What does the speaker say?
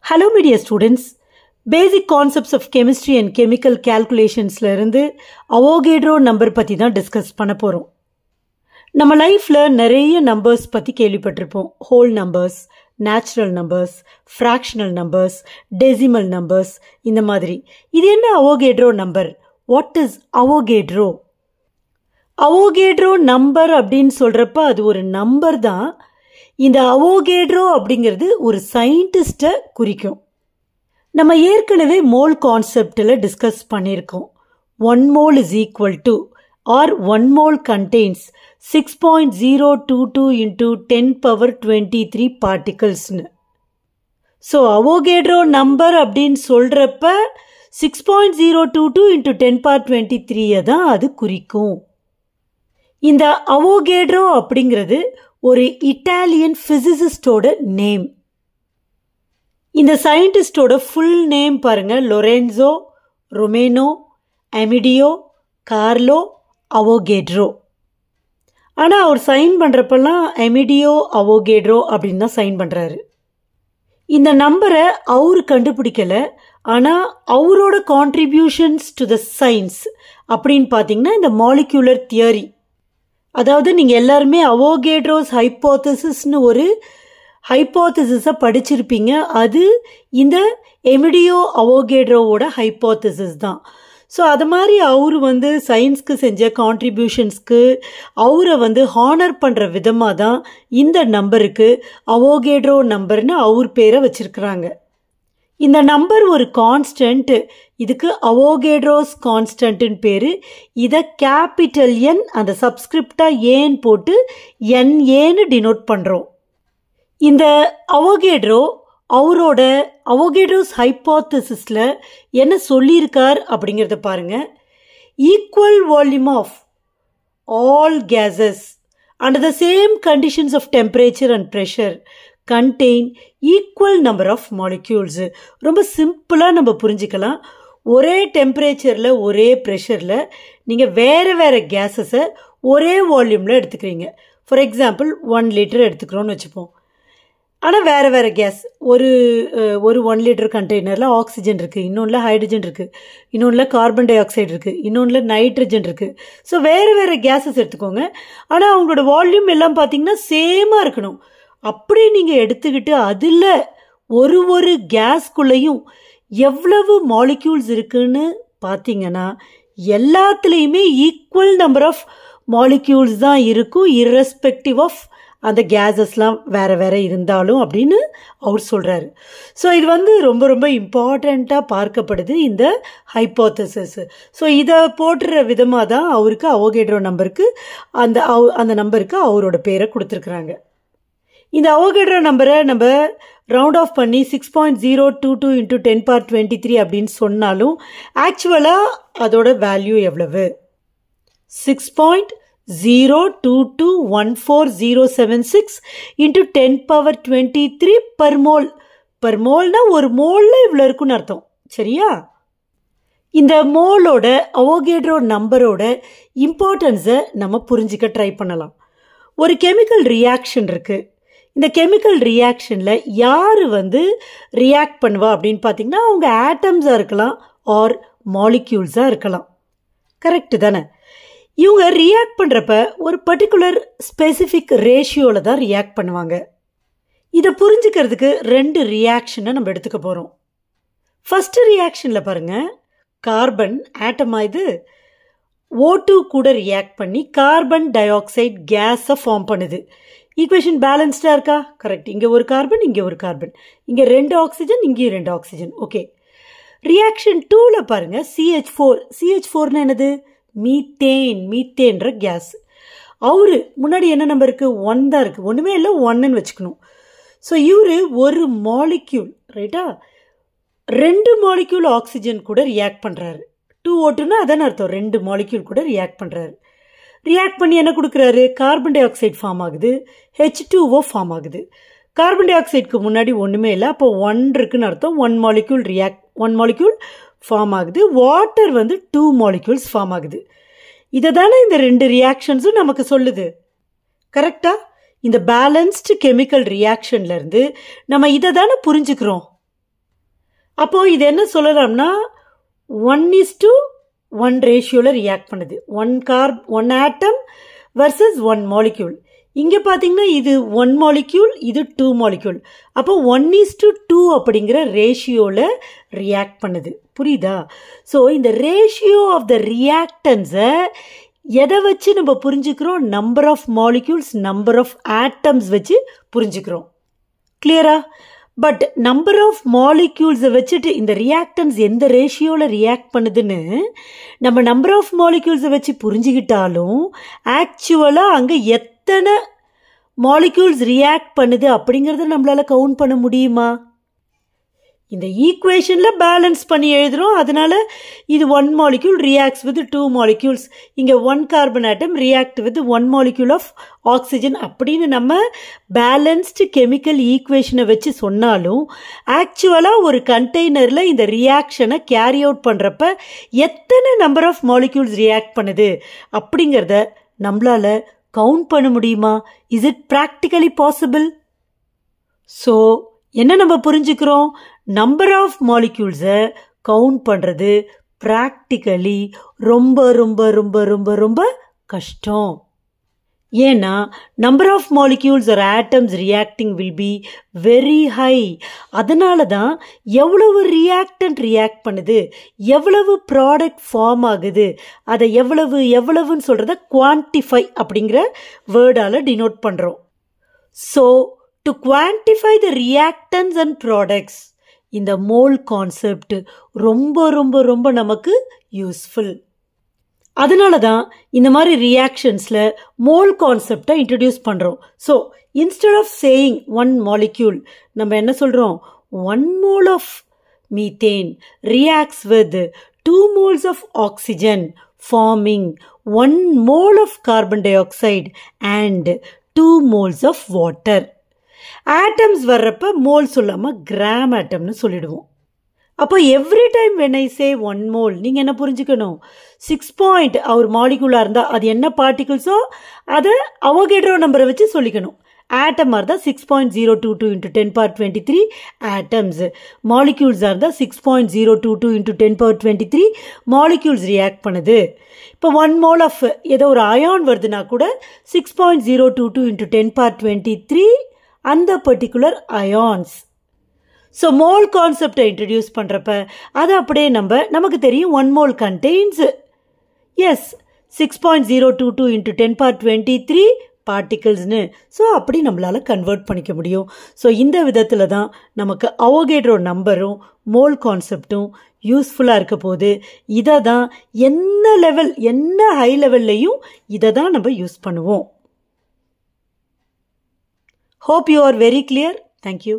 Hello my dear students, basic concepts of chemistry and chemical calculations ல இருந்து Avogadro number பத்தி தான் discuss பண்ண போறோம். நம்ம லைஃப்ல நிறைய நம்பர்ஸ் பத்தி கேள்விப்பட்டிருப்போம். Whole numbers, natural numbers, fractional numbers, decimal numbers, இந்த மாதிரி. இது என்ன Avogadro number? What is Avogadro? Avogadro number அப்படின்னு சொல்றப்ப அது ஒரு நம்பர் தான். இந்த Avogadro அப்படிங்கிறது ஒரு சயின்டிஸ்ட்டை குறிக்கும். நம்ம ஏற்கனவே மோல் கான்செப்டில் டிஸ்கஸ் பண்ணியிருக்கோம். 1 mole is equal to or 1 mole contains 6.022 into 10 power 23 particlesனு. ஸோ Avogadro நம்பர் அப்படின்னு சொல்கிறப்ப 6.022 into 10 power 23 தான் அது குறிக்கும். இந்த Avogadro அப்படிங்கிறது ஒரு இட்டாலியன் பிசிசிஸ்டோட நேம். இந்த சயின்டிஸ்டோட ஃபுல் நேம் பாருங்க, Lorenzo Romano Amedeo Carlo Avogadro. ஆனால் அவர் சைன் பண்ணுறப்பெல்லாம் அமிடியோ Avogadro அப்படின்னு தான் சைன் பண்ணுறாரு. இந்த நம்பரை அவர் கண்டுபிடிக்கலை, ஆனால் அவரோட கான்ட்ரிபியூஷன்ஸ் டு த சயின்ஸ் அப்படின்னு பார்த்தீங்கன்னா இந்த மாலிகுலர் தியரி. அதாவது நீங்கள் எல்லாருமே Avogadro's ஹைப்போதசிஸ்னு ஒரு ஹைப்போதசிஸை படிச்சிருப்பீங்க. அது இந்த எமிடியோ Avogadroவோட ஹைப்போதசிஸ் தான். ஸோ அது மாதிரி அவர் சயின்ஸ்க்கு செஞ்ச கான்ட்ரிபியூஷன்ஸ்க்கு அவரை ஹானர் பண்ணுற விதமாக தான் இந்த நம்பருக்கு Avogadro நம்பர்னு அவர் பேரை வச்சிருக்கிறாங்க. இந்த நம்பர் ஒரு கான்ஸ்டன்ட், இதுக்கு Avogadro's கான்ஸ்டன்ட்னு பேர். இதை கேபிட்டல் என் அந்த சப்ஸ்கிரிப்டாக ஏன்னு போட்டு NAன்னு டினோட் பண்ணுறோம். இந்த Avogadro அவரோட Avogadro's ஹைப்போதசிஸில் என்ன சொல்லியிருக்கார் அப்படிங்கிறத பாருங்க. Equal volume of all gases under the same conditions of temperature and pressure contain equal number of molecules. ரொம்ப சிம்பிளாக நம்ம புரிஞ்சுக்கலாம். ஒரே டெம்பரேச்சரில் ஒரே ப்ரெஷரில் நீங்கள் வேறு வேறு கேஸஸை ஒரே வால்யூமில் எடுத்துக்கிறீங்க. ஃபார் எக்ஸாம்பிள் 1 லிட்டர் எடுத்துக்கிறோன்னு வச்சுப்போம். ஆனால் வேறு வேறு கேஸ், ஒரு 1 லிட்டர் கண்டெய்னரில் ஆக்சிஜன் இருக்குது, இன்னொன்றில் ஹைட்ரஜன் இருக்குது, இன்னொன்றில் கார்பன் டை ஆக்சைடு இருக்குது, இன்னொன்றில் நைட்ரஜன் இருக்குது. ஸோ வேறு வேறு கேஸஸ் எடுத்துக்கோங்க. ஆனால் அவங்களோட வால்யூம் எல்லாம் பார்த்தீங்கன்னா சேமாக இருக்கணும். அப்படி நீங்கள் எடுத்துக்கிட்டு அதில் ஒரு கேஸ்குள்ளேயும் எவ்வளவு மாலிக்யூல்ஸ் இருக்குன்னு பார்த்தீங்கன்னா எல்லாத்துலேயுமே ஈக்குவல் நம்பர் ஆஃப் மாலிக்யூல்ஸ் தான் இருக்கும், இர்ரெஸ்பெக்டிவ் ஆஃப் அந்த கேஸஸ்லாம் வேறு வேறு இருந்தாலும் அப்படின்னு அவர் சொல்கிறாரு. ஸோ இது ரொம்ப ரொம்ப இம்பார்ட்டண்ட்டாக பார்க்கப்படுது இந்த ஹைப்போதசிஸ். ஸோ இதை போட்டுற விதமாக தான் அவருக்கு Avogadro நம்பருக்கு அந்த நம்பருக்கு அவரோட பேரை கொடுத்துருக்குறாங்க. இந்த Avogadro நம்பரை நம்ம ரவுண்ட் ஆஃப் பண்ணி 6.022 into 10 power 23 அப்படின்னு சொன்னாலும் ஆக்சுவலாக அதோட வேல்யூ எவ்வளவு? 6.022140076 into 10 power 23 per mole. Per மோல்னா ஒரு மோலில் இவ்வளோ இருக்குன்னு அர்த்தம், சரியா? இந்த மோலோட Avogadro நம்பரோட இம்பார்ட்டன்ஸை நம்ம புரிஞ்சிக்க ட்ரை பண்ணலாம். ஒரு கெமிக்கல் ரியாக்ஷன் இருக்குது. இந்த கெமிக்கல் ரியாக்ஷனில் யார் ரியாக்ட் பண்ணுவா அப்படின்னு பார்த்தீங்கன்னா அவங்க ஆட்டம்ஸாக இருக்கலாம் ஆர் மாலிக்யூல்ஸாக இருக்கலாம். கரெக்டு தானே? இவங்க ரியாக்ட் பண்ணுறப்ப ஒரு பர்டிகுலர் ஸ்பெசிஃபிக் ரேஷியோவில் தான் ரியாக்ட் பண்ணுவாங்க. இதை புரிஞ்சுக்கிறதுக்கு 2 ரியாக்ஷனை நம்ம எடுத்துக்க போகிறோம். ஃபஸ்ட்டு ரியாக்ஷனில் பாருங்கள், கார்பன் ஆட்டமாக இது O2 கூட ரியாக்ட் பண்ணி கார்பன் டை ஆக்சைடு கேஸை ஃபார்ம் பண்ணுது. ஈக்குவேஷன் பேலன்ஸ்டாக இருக்கா? கரெக்ட். இங்கே ஒரு கார்பன், இங்கே ஒரு கார்பன், இங்கே 2 ஆக்சிஜன், இங்கேயும் 2 ஆக்சிஜன். ஓகே. ரியாக்ஷன் 2ல் பாருங்கள், CH4னா என்னது? மீத்தேன்ற கேஸ். அவரு முன்னாடி என்ன நம்பர் இருக்குது? 1 தான் இருக்குது. ஒன்றுமே இல்லை, 1ன்னு வச்சுக்கணும். ஸோ இவர் ஒரு மாலிக்யூல், ரைட்டா, 2 மாலிக்யூல் ஆக்சிஜன் கூட ரியாக்ட் பண்ணுறாரு. 2O2னா அதான அர்த்தம், 2 மாலிக்யூல் கூட ரியாக்ட் பண்ணுறாரு. ரியாக்ட் பண்ணி என்ன கொடுக்குறாரு? கார்பன் டை ஆக்சைடு ஃபார்ம் ஆகுது, H2O ஃபார்ம் ஆகுது. கார்பன் டை ஆக்சைடுக்கு முன்னாடி ஒன்றுமே இல்லை, அப்போ 1 இருக்குன்னு அர்த்தம். 1 மாலிக்யூல் ஃபார்ம் ஆகுது. வாட்டர் 2 மாலிக்யூல்ஸ் ஃபார்ம் ஆகுது. இதை தானே இந்த 2 ரியாக்ஷன்ஸும் நமக்கு சொல்லுது, கரெக்டா? இந்த பேலன்ஸ்டு கெமிக்கல் ரியாக்ஷன்லேருந்து நம்ம இதை தானே புரிஞ்சுக்கிறோம். அப்போது இது என்ன சொல்லலாம்னா 1:1 ரேஷியோவில் ரியாக்ட் பண்ணுது. One atom versus 1 molecule. இங்கே பார்த்தீங்கன்னா இது 1 மாலிக்யூல், இது 2 மாலிக்யூல். அப்போ 1:2 அப்படிங்கிற ரேஷியோவில் ரியாக்ட் பண்ணுது. புரியுதா? ஸோ இந்த ரேஷியோ ஆஃப் த ரியாக்டன்ஸை எதை வச்சு நம்ம புரிஞ்சுக்கிறோம்? Number of molecules, number of atoms வச்சு புரிஞ்சுக்கிறோம். கிளியரா? பட் நம்பர் ஆஃப் மாலிக்யூல்ஸை வச்சுட்டு இந்த ரியாக்டன்ஸ் எந்த ரேஷியோவில் ரியாக்ட் பண்ணுதுன்னு நம்ம நம்பர் ஆஃப் மாலிக்யூல்ஸை வச்சு புரிஞ்சுக்கிட்டாலும் ஆக்சுவலாக அங்கே எத்தனை மாலிக்யூல்ஸ் ரியாக்ட் பண்ணுது அப்படிங்கிறத நம்மளால் கவுண்ட் பண்ண முடியுமா? இந்த ஈக்குவேஷனில் பேலன்ஸ் பண்ணி எழுதுகிறோம். அதனால் இது 1 மாலிக்யூல் ரியாக்ட்ஸ் வித் 2 மாலிக்யூல்ஸ். இங்கே 1 carbon atom react with 1 molecule of oxygen அப்படின்னு நம்ம பேலன்ஸ்டு கெமிக்கல் ஈக்குவேஷனை வச்சு சொன்னாலும் ஆக்சுவலாக ஒரு கண்டெய்னரில் இந்த ரியாக்ஷனை கேரி அவுட் பண்ணுறப்ப எத்தனை நம்பர் ஆஃப் மாலிக்யூல்ஸ் ரியாக்ட் பண்ணுது அப்படிங்கிறத நம்மளால் கவுண்ட் பண்ண முடியுமா? Is it practically possible? So என்ன நம்ம புரிஞ்சுக்கிறோம்? நம்பர் ஆஃப் மாலிக்யூல்ஸை கவுண்ட் பண்ணுறது ப்ராக்டிக்கலி ரொம்ப ரொம்ப ரொம்ப ரொம்ப ரொம்ப கஷ்டம். ஏன்னா number of molecules or atoms reacting will be very high. அதனால தான் எவ்வளவு ரியாக்டன்ட் ரியாக்ட் பண்ணுது, எவ்வளவு ப்ராடக்ட் ஃபார்ம் ஆகுது, அதை எவ்வளவுன்னு சொல்கிறத குவான்டிஃபை அப்படிங்கிற வேர்டால் டினோட் பண்ணுறோம். So to quantify the reactants and products, இந்த மோல் கான்செப்ட் ரொம்ப ரொம்ப ரொம்ப நமக்கு யூஸ்ஃபுல். அதனால தான் இந்த மாதிரி ரியாக்ஷன்ஸில் மோல் கான்செப்டை இன்ட்ரடியூஸ் பண்ணுறோம். So instead of saying 1 molecule நம்ம என்ன சொல்கிறோம்? 1 mole of methane reacts with 2 moles of oxygen forming 1 mole of carbon dioxide and 2 moles of water. Atoms வர்றப்ப மோல் சொல்லாமல் கிராம் ஆட்டம்னு சொல்லிடுவோம். அப்போ every time when I say 1 mole நீங்கள் என்ன புரிஞ்சுக்கணும்? 6 அவர் மாலிகுலாக இருந்தால் அது என்ன பார்ட்டிகிள்ஸோ அதை அவகேட்ரோ நம்பரை வச்சு சொல்லிக்கணும். ஆட்டமாக இருந்தால் 6.022 × 10^23 ஆட்டம்ஸ். மாலிக்யூல்ஸாக இருந்தால் 6.022 × 10^23 மாலிக்யூல்ஸ் ரியாக்ட் பண்ணுது. இப்போ 1 mole ஆஃப் ஏதோ ஒரு அயான் வருதுன்னா கூட 6.022 × 10^23 அந்த பர்டிகுலர் அயான்ஸ். ஸோ மோல் கான்செப்டை இன்ட்ரடியூஸ் பண்ணுறப்ப அது அப்படியே நமக்கு தெரியும் 1 mole கண்டெய்ன்ஸ் 6.022 × 10^23 பார்ட்டிகிள்ஸ்னு. ஸோ அப்படி நம்மளால் கன்வெர்ட் பண்ணிக்க முடியும். ஸோ இந்த விதத்தில் தான் நமக்கு அவகேட்ரோ நம்பரும் மோல் கான்செப்டும் யூஸ்ஃபுல்லாக இருக்க போது. இதை தான் என்ன ஹை லெவல்லையும் இதை தான் நம்ம யூஸ் பண்ணுவோம். Hope you are very clear. Thank you.